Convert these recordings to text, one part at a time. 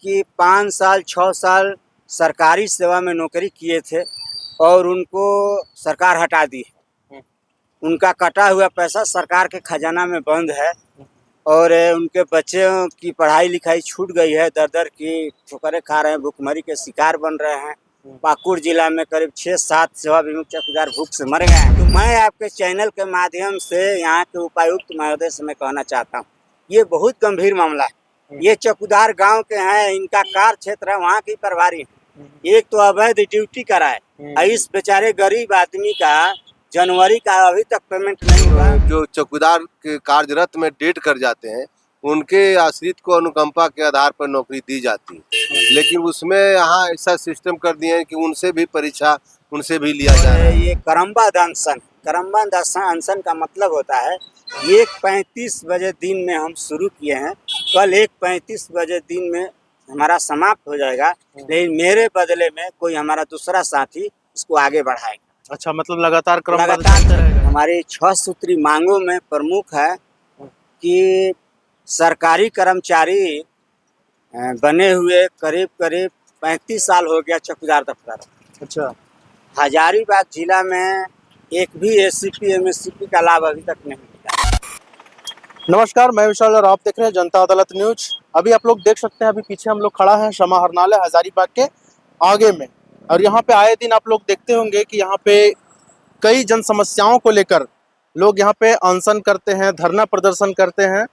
कि 5 साल 6 साल सरकारी सेवा में नौकरी किए थे और उनको सरकार हटा दी है। उनका कटा हुआ पैसा सरकार के खजाना में बंद है और उनके बच्चों की पढ़ाई लिखाई छूट गई है। दर दर की ठोकरें खा रहे हैं, भूखमरी के शिकार बन रहे हैं। पाकुड़ जिला में करीब 6-7 सेवा विमुक्त चौकीदार भूख से मर गए हैं। तो मैं आपके चैनल के माध्यम से यहाँ के उपायुक्त महोदय से मैं कहना चाहता हूँ, ये बहुत गंभीर मामला है। ये चौकीदार गांव के हैं, इनका कार्य क्षेत्र है, वहाँ की प्रभारी है। एक तो अवैध ड्यूटी कराए, इस बेचारे गरीब आदमी का जनवरी का अभी तक पेमेंट नहीं हुआ। जो चौकीदार के कार्यरत में डेट कर जाते हैं, उनके आश्रित को अनुकंपा के आधार पर नौकरी दी जाती है, लेकिन उसमें यहाँ ऐसा सिस्टम कर दिए हैं कि उनसे भी परीक्षा उनसे भी लिया जा रहा है। ये क्रमबद्ध अनशन का मतलब होता है 1:35 बजे दिन में हम शुरू किए हैं, कल 1:35 बजे दिन में हमारा समाप्त हो जाएगा, लेकिन मेरे बदले में कोई हमारा दूसरा साथी इसको आगे बढ़ाएगा। अच्छा, मतलब लगातार हमारी 6 सूत्री मांगों में प्रमुख है कि सरकारी कर्मचारी बने हुए करीब 35 साल हो गया चौकीदार दफ्तर। अच्छा, हजारीबाग जिला में एक भी एससीपी एमएससीपी का लाभ अभी तक नहीं मिला। नमस्कार, मैं विशाल और आप देख रहे हैं जनता अदालत न्यूज। अभी आप लोग देख सकते हैं, अभी पीछे हम लोग खड़ा है क्षमा हरनालय हजारीबाग के आगे में, और यहाँ पे आए दिन आप लोग देखते होंगे कि यहाँ पे कई जन समस्याओं को लेकर लोग यहाँ पे अनशन करते हैं, धरना प्रदर्शन करते हैं।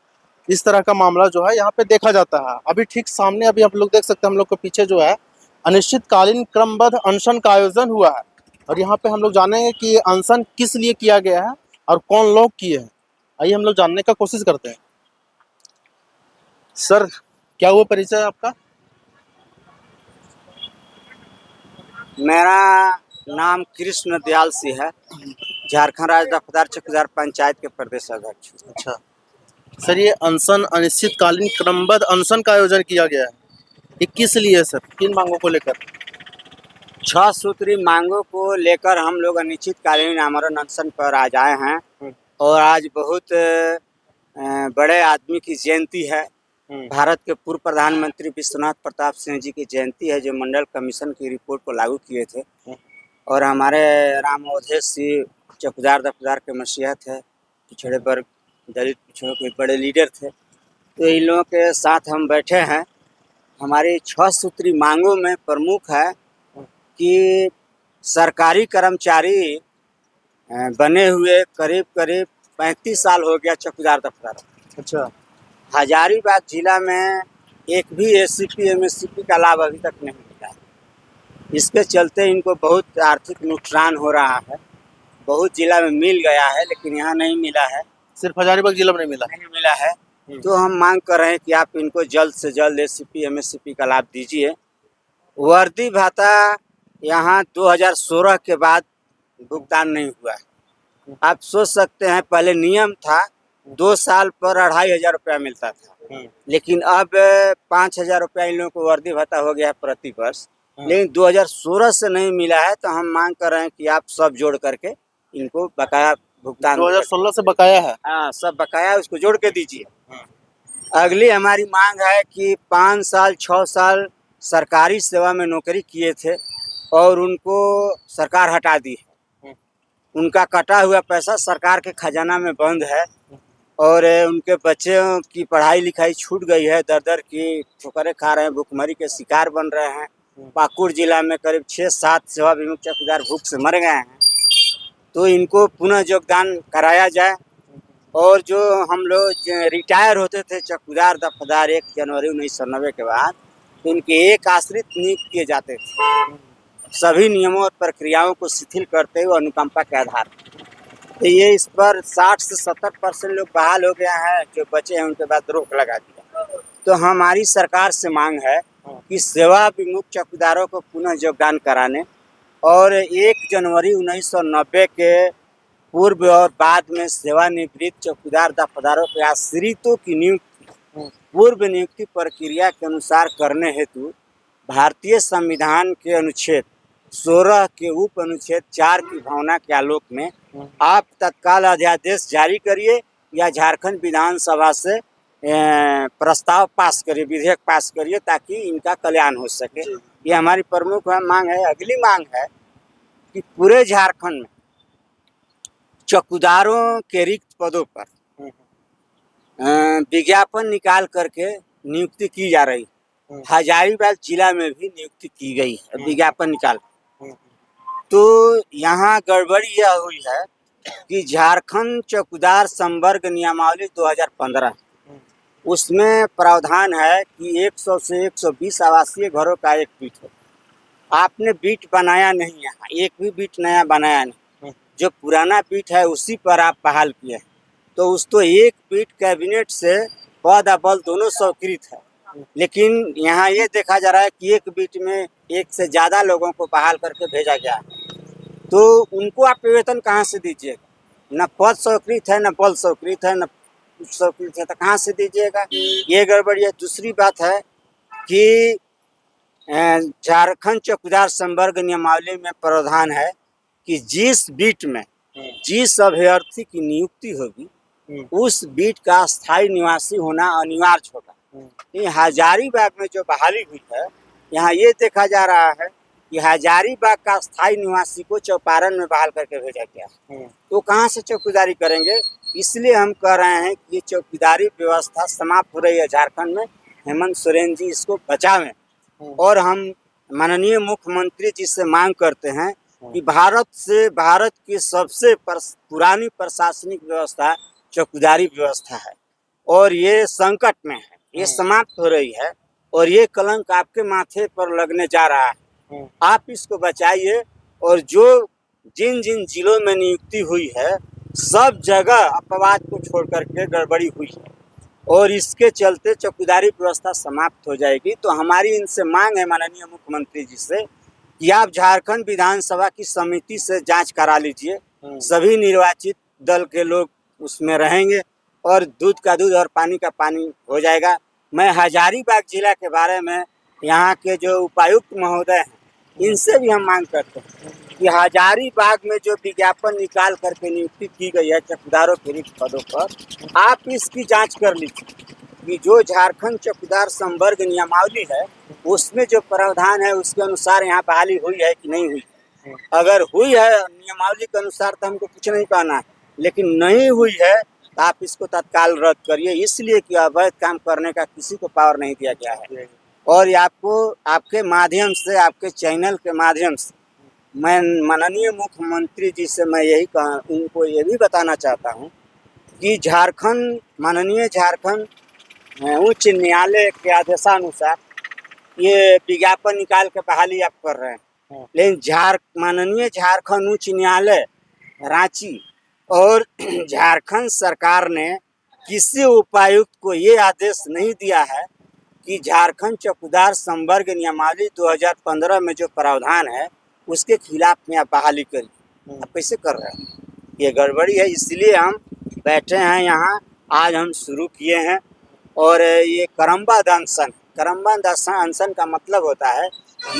इस तरह का मामला जो है यहाँ पे देखा जाता है। अभी ठीक सामने अभी आप लोग देख सकते हैं, हम लोग के पीछे जो है अनिश्चितकालीन क्रमबद्ध अनशन का आयोजन हुआ है, और यहाँ पे हम लोग जानेंगे कि ये अनशन किस लिए किया गया है और कौन लोग किए हैं। आइए हम लोग जानने का कोशिश करते हैं। सर, क्या हुआ परिचय आपका? मेरा नाम कृष्ण दयाल सिंह है, झारखंड राज्य दफ्तर चौकीदार पंचायत के प्रदेश अध्यक्ष। अच्छा सर, ये अनशन अनिश्चितकालीन क्रमबद्ध अनशन का आयोजन किया गया है, ये किस लिए सर? किन मांगों को लेकर? 6 सूत्री मांगों को लेकर हम लोग अनिश्चितकालीन आमरण अनशन पर आज आए हैं, और आज बहुत बड़े आदमी की जयंती है। भारत के पूर्व प्रधानमंत्री विश्वनाथ प्रताप सिंह जी की जयंती है, जो मंडल कमीशन की रिपोर्ट को लागू किए थे, और हमारे राम अवधेश सिंह चौकीदार दफ्तर के मसीहत है, पिछड़े वर्ग दलित पिछड़ों के बड़े लीडर थे। तो इन लोगों के साथ हम बैठे हैं। हमारी 6 सूत्री मांगों में प्रमुख है कि सरकारी कर्मचारी बने हुए करीब 35 साल हो गया चौकीदार दफ्तर। अच्छा, हजारीबाग जिला में एक भी एससीपी एमएससीपी का लाभ अभी तक नहीं मिला है। इसके चलते इनको बहुत आर्थिक नुकसान हो रहा है। बहुत जिला में मिल गया है, लेकिन यहाँ नहीं मिला है। सिर्फ हजारीबाग जिला में नहीं मिला है। तो हम मांग कर रहे हैं कि आप इनको जल्द से जल्द एससीपी एमएससीपी का लाभ दीजिए। वर्दी भाता यहाँ 2016 के बाद भुगतान नहीं हुआ है। आप सोच सकते हैं, पहले नियम था 2 साल पर 2500 रुपया मिलता था, लेकिन अब 5000 रुपया इन लोगों को वर्दी भत्ता हो गया है प्रति वर्ष, लेकिन 2016 से नहीं मिला है। तो हम मांग कर रहे हैं कि आप सब जोड़ करके इनको बकाया भुगतान 2016 से बकाया है। हाँ, सब बकाया उसको जोड़ के दीजिए। अगली हमारी मांग है कि 5 साल 6 साल सरकारी सेवा में नौकरी किए थे और उनको सरकार हटा दी है। उनका कटा हुआ पैसा सरकार के खजाना में बंद है और उनके बच्चों की पढ़ाई लिखाई छूट गई है। दर दर की ठोकरें खा रहे हैं, भूखमरी के शिकार बन रहे हैं। पाकुड़ जिला में करीब 6-7 सेवा विमुक्त चौकीदार भूख से मर गए हैं। तो इनको पुनः योगदान कराया जाए, और जो हम लोग रिटायर होते थे चौकीदार दफ्तर 1 जनवरी 1990 के बाद, तो उनके एक आश्रित नियुक्त किए जाते थे, सभी नियमों और प्रक्रियाओं को शिथिल करते हुए अनुकंपा के आधार पर। तो ये इस पर 60 से 70% लोग बहाल हो गया है, जो बचे हैं उनके बाद रोक लगा दिया। तो हमारी सरकार से मांग है कि सेवा विमुक्त चौकीदारों को पुनः योगदान कराने और 1 जनवरी 1990 के पूर्व और बाद में सेवानिवृत्त चौकीदार दफ्तरों के आश्रितों की नियुक्ति पूर्व नियुक्ति प्रक्रिया के अनुसार करने हेतु भारतीय संविधान के अनुच्छेद 16 के उप अनुच्छेद 4 की भावना के आलोक में आप तत्काल अध्यादेश जारी करिए या झारखंड विधानसभा से प्रस्ताव पास करिए, विधेयक पास करिए ताकि इनका कल्याण हो सके। ये हमारी प्रमुख मांग है। अगली मांग है कि पूरे झारखंड में चौकीदारों के रिक्त पदों पर विज्ञापन निकाल करके नियुक्ति की जा रही। हजारीबाग जिला में भी नियुक्ति की गई है विज्ञापन निकाल। तो यहाँ गड़बड़ी यह हुई है कि झारखंड चौकीदार संवर्ग नियमावली 2015 उसमें प्रावधान है कि 100 से 120 आवासीय घरों का एक बीट हो। आपने बीट बनाया नहीं, यहाँ एक भी बीट नया बनाया नहीं, जो पुराना बीट है उसी पर आप बहाल किए हैं। तो उसको एक बीट कैबिनेट से पद और बल दोनों स्वीकृत है, लेकिन यहाँ ये देखा जा रहा है कि एक बीट में एक से ज़्यादा लोगों को बहाल करके भेजा गया है। तो उनको आप वेतन कहाँ से दीजिएगा? न पद स्वीकृत है, न बल स्वीकृत है, न कुछ स्वीकृत है, तो कहाँ से दीजिएगा? ये गड़बड़ी है। दूसरी बात है कि झारखंड चौकीदार संवर्ग नियमावली में प्रावधान है कि जिस बीट में जिस अभ्यर्थी की नियुक्ति होगी उस बीट का स्थायी निवासी होना अनिवार्य होगा। ये हजारीबाग में जो बहाली हुई है, यहाँ ये देखा जा रहा है कि हजारीबाग का स्थायी निवासी को चौपारण में बहाल करके भेजा गया। तो कहाँ से चौकीदारी करेंगे? इसलिए हम कह रहे हैं कि ये चौकीदारी व्यवस्था समाप्त हो रही है झारखंड में। हेमंत सोरेन जी इसको बचावें। और हम माननीय मुख्यमंत्री जी से मांग करते हैं कि भारत की सबसे पुरानी प्रशासनिक व्यवस्था चौकीदारी व्यवस्था है और ये संकट में है, ये समाप्त हो रही है और ये कलंक आपके माथे पर लगने जा रहा है। आप इसको बचाइए। और जो जिन जिन जिलों में नियुक्ति हुई है सब जगह अपवाद को छोड़ करके गड़बड़ी हुई है और इसके चलते चौकीदारी व्यवस्था समाप्त हो जाएगी। तो हमारी इनसे मांग है माननीय मुख्यमंत्री जी से कि आप झारखंड विधानसभा की समिति से जांच करा लीजिए। सभी निर्वाचित दल के लोग उसमें रहेंगे और दूध का दूध और पानी का पानी हो जाएगा। मैं हजारीबाग जिला के बारे में यहाँ के जो उपायुक्त महोदय हैं इनसे भी हम मांग करते हैं कि हजारीबाग में जो विज्ञापन निकाल करके नियुक्ति की गई है चौकीदारों के रिक्त पदों पर, आप इसकी जांच कर लीजिए कि जो झारखंड चौकीदार संवर्ग नियमावली है उसमें जो प्रावधान है उसके अनुसार यहाँ बहाली हुई है कि नहीं हुई। अगर हुई है नियमावली के अनुसार तो हमको कुछ नहीं कहना है, लेकिन नहीं हुई है तो आप इसको तत्काल रद्द करिए। इसलिए कि अवैध काम करने का किसी को पावर नहीं दिया गया है। और आपको आपके माध्यम से, आपके चैनल के माध्यम से मैं माननीय मुख्यमंत्री जी से मैं यही उनको ये भी बताना चाहता हूँ कि माननीय झारखंड उच्च न्यायालय के आदेशानुसार ये विज्ञापन निकाल के बहाली आप कर रहे हैं, लेकिन माननीय झारखंड उच्च न्यायालय रांची और झारखंड सरकार ने किसी उपायुक्त को ये आदेश नहीं दिया है कि झारखंड चौकीदार संवर्ग नियमावली 2015 में जो प्रावधान है उसके खिलाफ में आप बहाली करिए। आप कैसे कर रहे हैं? ये गड़बड़ी है। इसलिए हम बैठे हैं यहाँ। आज हम शुरू किए हैं और ये करमबद्ध अनशन का मतलब होता है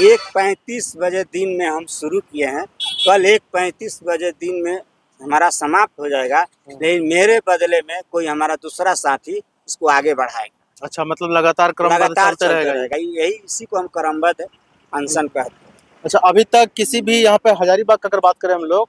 1:35 बजे दिन में हम शुरू किए हैं। कल 1:35 बजे दिन में हमारा समाप्त हो जाएगा, लेकिन मेरे बदले में कोई हमारा दूसरा साथी इसको आगे बढ़ाएगा। अच्छा, मतलब लगातार चलते रहेगा। यही इसी को हम क्रमबद्ध अनशन कहते हैं। अच्छा, अभी तक किसी भी यहाँ पे हजारीबाग का अगर बात करें हम लोग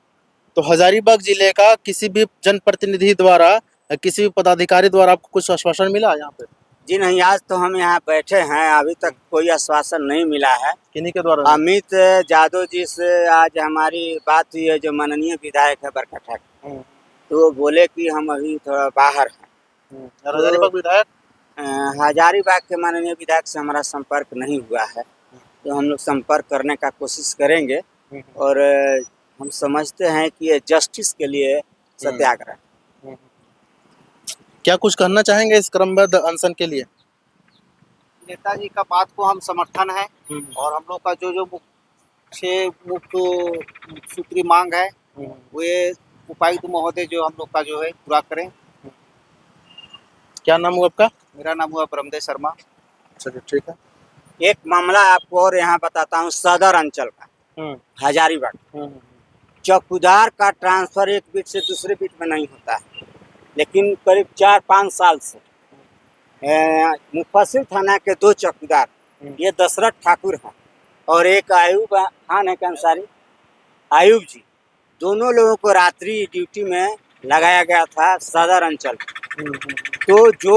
तो हजारीबाग जिले का किसी भी जनप्रतिनिधि द्वारा या किसी भी पदाधिकारी द्वारा आपको कुछ आश्वासन मिला यहाँ पे? जी नहीं, आज तो हम यहाँ बैठे हैं, अभी तक कोई आश्वासन नहीं मिला है। किन्हीं के द्वारा? अमित यादव जी से आज हमारी बात हुई है, जो माननीय विधायक है बरकट्ठा के, तो वो बोले कि हम अभी थोड़ा बाहर हैं। हजारीबाग विधायक? हजारीबाग के माननीय विधायक से हमारा संपर्क नहीं हुआ है, तो हम लोग संपर्क करने का कोशिश करेंगे। और हम समझते हैं कि ये जस्टिस के लिए सत्याग्रह। क्या कुछ कहना चाहेंगे इस क्रमबद्ध अनशन के लिए? नेताजी का बात को हम समर्थन है और हम लोग का जो मुख्य सूत्री मांग है वो ये उपायुक्त महोदय जो हम लोग का जो है पूरा करें। क्या नाम हुआ आपका? मेरा नाम हुआ ब्रह्मदेव शर्मा। चलिए, ठीक है। एक मामला आपको और यहाँ बताता हूँ, सदर अंचल का हजारीबाग। चौकीदार का ट्रांसफर एक बीट से दूसरे बीट में नहीं होता है, लेकिन करीब 4-5 साल से मुफस्सिल थाना के 2 चौकीदार, ये दशरथ ठाकुर हैं और एक आयूब खान है कर्मचारी, आयूब जी, दोनों लोगों को रात्रि ड्यूटी में लगाया गया था सदर अंचल। तो जो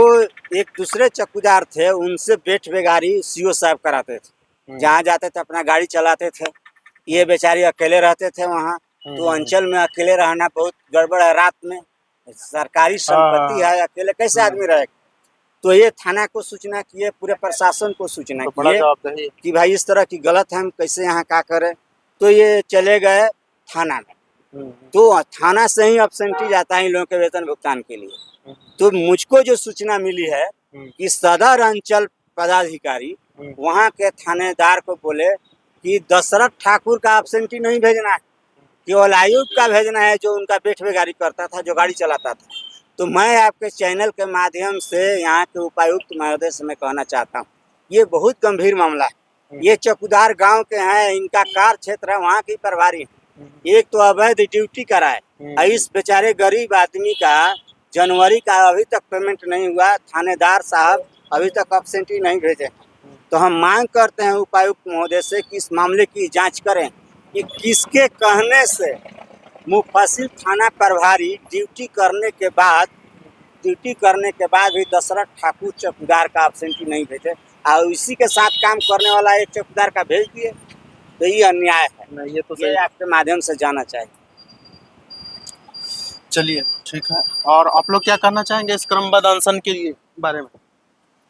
एक दूसरे चौकीदार थे उनसे बेट बेगारी सीओ साहब कराते थे, जहाँ जाते थे अपना गाड़ी चलाते थे, ये बेचारे अकेले रहते थे वहाँ। तो अंचल में अकेले रहना बहुत गड़बड़ है, रात में सरकारी संपत्ति है, अकेले कैसे आदमी रहेगा। तो ये थाना को सूचना किए, पूरे प्रशासन को सूचना तो बड़ा किए जवाबदेही। कि भाई इस तरह की गलत है, हम कैसे यहाँ क्या करें। तो ये चले गए थाना में, तो थाना से ही अब्सेंटी जाता है इन लोगों के वेतन भुगतान के लिए। तो मुझको जो सूचना मिली है कि सदर अंचल पदाधिकारी वहाँ के थानेदार को बोले कि दशरथ ठाकुर का अब्सेंटी नहीं भेजना है, केवल आयुब का भेजना है, जो उनका बेट बेगारी करता था, जो गाड़ी चलाता था। तो मैं आपके चैनल के माध्यम से यहाँ के उपायुक्त महोदय से मैं कहना चाहता हूँ, ये बहुत गंभीर मामला है। ये चौकीदार गांव के हैं, इनका कार्य क्षेत्र है, वहाँ के प्रभारी हैं। एक तो अवैध ड्यूटी कराए, इस बेचारे गरीब आदमी का जनवरी का अभी तक पेमेंट नहीं हुआ, थानेदार साहब अभी तक अब्सेंटी नहीं भेजे। तो हम मांग करते हैं उपायुक्त महोदय से कि इस मामले की जांच करें कि किसके कहने से मुफस्सिल थाना प्रभारी ड्यूटी करने के बाद भी दशरथ ठाकुर चौकीदार का अब्सेंटी नहीं भेजे और इसी के साथ काम करने वाला एक चौकीदार का भेज दिए। तो ये अन्याय है, नहीं, ये तो ये सही। आपके माध्यम से जाना चाहिए। चलिए ठीक है, और आप लोग क्या कहना चाहेंगे इस क्रमबद्ध अनशन के लिए बारे में?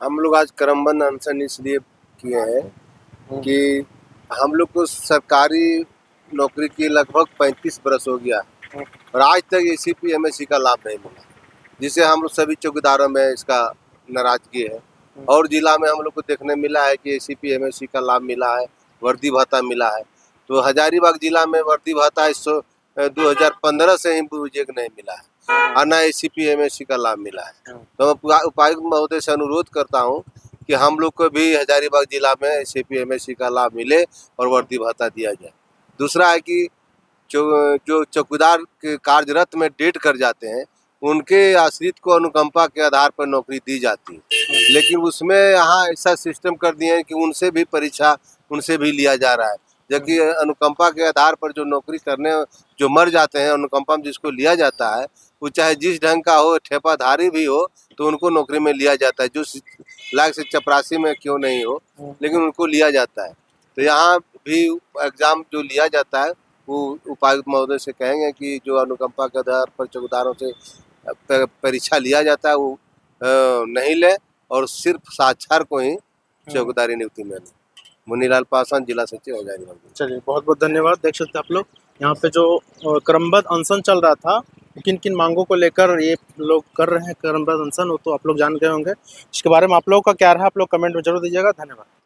हम लोग आज क्रमबद्ध अनशन इसलिए किए हैं कि हम लोग को सरकारी नौकरी की लगभग 35 बरस हो गया और आज तक एसीपी एमएससी का लाभ नहीं मिला, जिसे हम लोग सभी चौकीदारों में इसका नाराजगी है। और जिला में हम लोग को देखने मिला है कि एसीपी एमएससी का लाभ मिला है, वर्दी भत्ता मिला है। तो हजारीबाग जिला में वर्दी भत्ता 2015 से ही प्रोजेक्ट नहीं मिला है और न एसीपी एमएससी का लाभ मिला है। तो मैं उपायुक्त महोदय से अनुरोध करता हूँ कि हम लोग को भी हजारीबाग जिला में एसीपी एमएससी का लाभ मिले और वर्दी भत्ता दिया जाए। दूसरा है कि जो चौकीदार के कार्यरत में डेट कर जाते हैं उनके आश्रित को अनुकंपा के आधार पर नौकरी दी जाती है, लेकिन उसमें यहाँ ऐसा सिस्टम कर दिए हैं कि उनसे भी परीक्षा उनसे भी लिया जा रहा है। जबकि अनुकंपा के आधार पर जो नौकरी करने जो मर जाते हैं, अनुकंपा में जिसको लिया जाता है वो चाहे जिस ढंग का हो, ठेपाधारी भी हो, तो उनको नौकरी में लिया जाता है, जो लायक से चपरासी में क्यों नहीं हो, लेकिन उनको लिया जाता है। तो यहाँ भी एग्ज़ाम जो लिया जाता है वो उपायुक्त महोदय से कहेंगे कि जो अनुकंपा के आधार पर चौकीदारों से परीक्षा लिया जाता है वो नहीं ले और सिर्फ साक्षर को ही चौकीदारी नियुक्ति में ले। मुनीलाल पासवान, जिला सचिव हजारीबाग। चलिए बहुत बहुत धन्यवाद। देख सकते हैं आप लोग यहाँ पे जो क्रमबद्ध अनशन चल रहा था, किन किन मांगों को लेकर ये लोग कर रहे हैं क्रमबद्ध अनशन, वो तो आप लोग जान गए होंगे। इसके बारे में आप लोगों का क्या रहा, आप लोग कमेंट में जरूर दीजिएगा। धन्यवाद।